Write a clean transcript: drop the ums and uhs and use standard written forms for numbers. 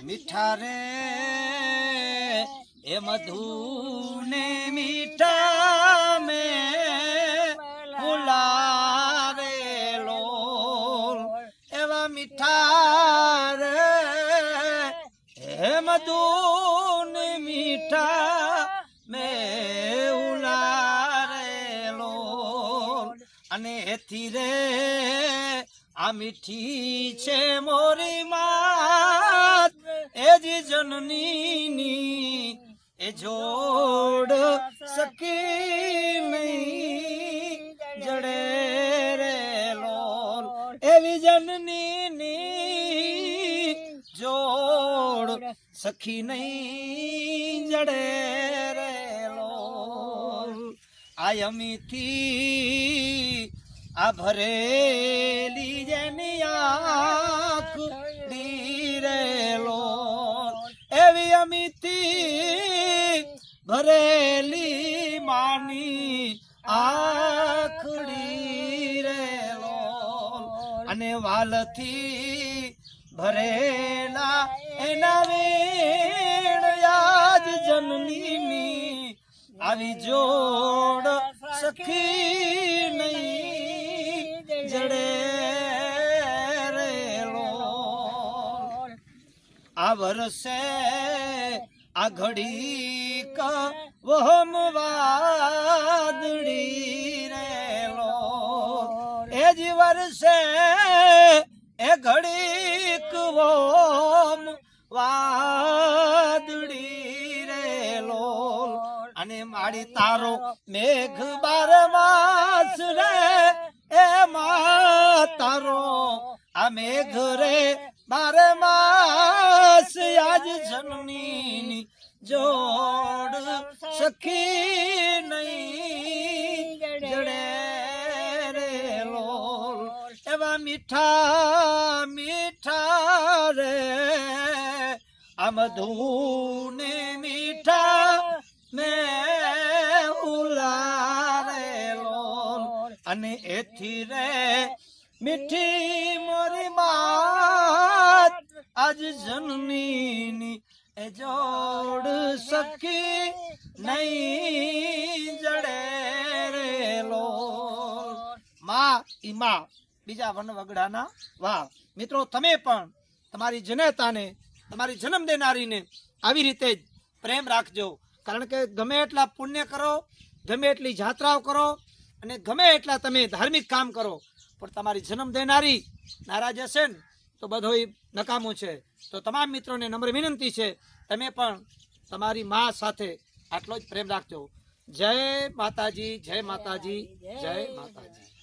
મીઠા રે એ મધુ ને મીઠા મેં ફુલાવેલો એવા મીઠા રે એ મધુ ને મીઠા મેં ઉલારેલો અને એથી રે આ મીઠી છે મોરી માત એ જી જનની એ જોડ સકી નહીં જડે રે લોલ એવી જનની જોડ સખી નહીં જડે રે લોલ આયમીથી આ ભરેલી જેની આંખ ડીરેલો એવી અમીથી ભરેલી માની આંખ ડીરેલો અને વાલથી ભરેલા એના વીણ યાદ જનની આવી જોડ સખી નહીં જડે રેલો આ વર્ષે આ ઘડી વહમ વાદળી રેલો એ જ વર્ષે એ ઘડી વહમ વાદળી રેલો અને મારી તારો મેઘ બારમાસ રે એમાં તારો આ મેઘ રે બારમાસ આજ જનની જોડ સખી નહીં જડે રે લોલ એવા મીઠા મીઠા રે આ મધુ ને મીઠા મેં ઉલારેલો અને એથી રે મીઠી મોરી માત આજ જનની એ જોડ સખી નહીં જડે રેલો માં ઈ માં બીજા વન વગડાના વાહ મિત્રો તમે પણ તમારી જનેતાને તમારી જન્મ દેનારીને આવી રીતે જ પ્રેમ રાખજો કારણ કે ગમે એટલા પુણ્ય કરો ગમે એટલી જાત્રાઓ કરો અને ગમે એટલા તમે ધાર્મિક કામ કરો પણ તમારી જન્મ દેનારી નારાજ હશે ને તો બધું નકામું છે તો તમામ મિત્રોને નમ્ર વિનંતી છે તમે પણ તમારી મા સાથે આટલો જ પ્રેમ રાખજો જય માતાજી જય માતાજી જય માતાજી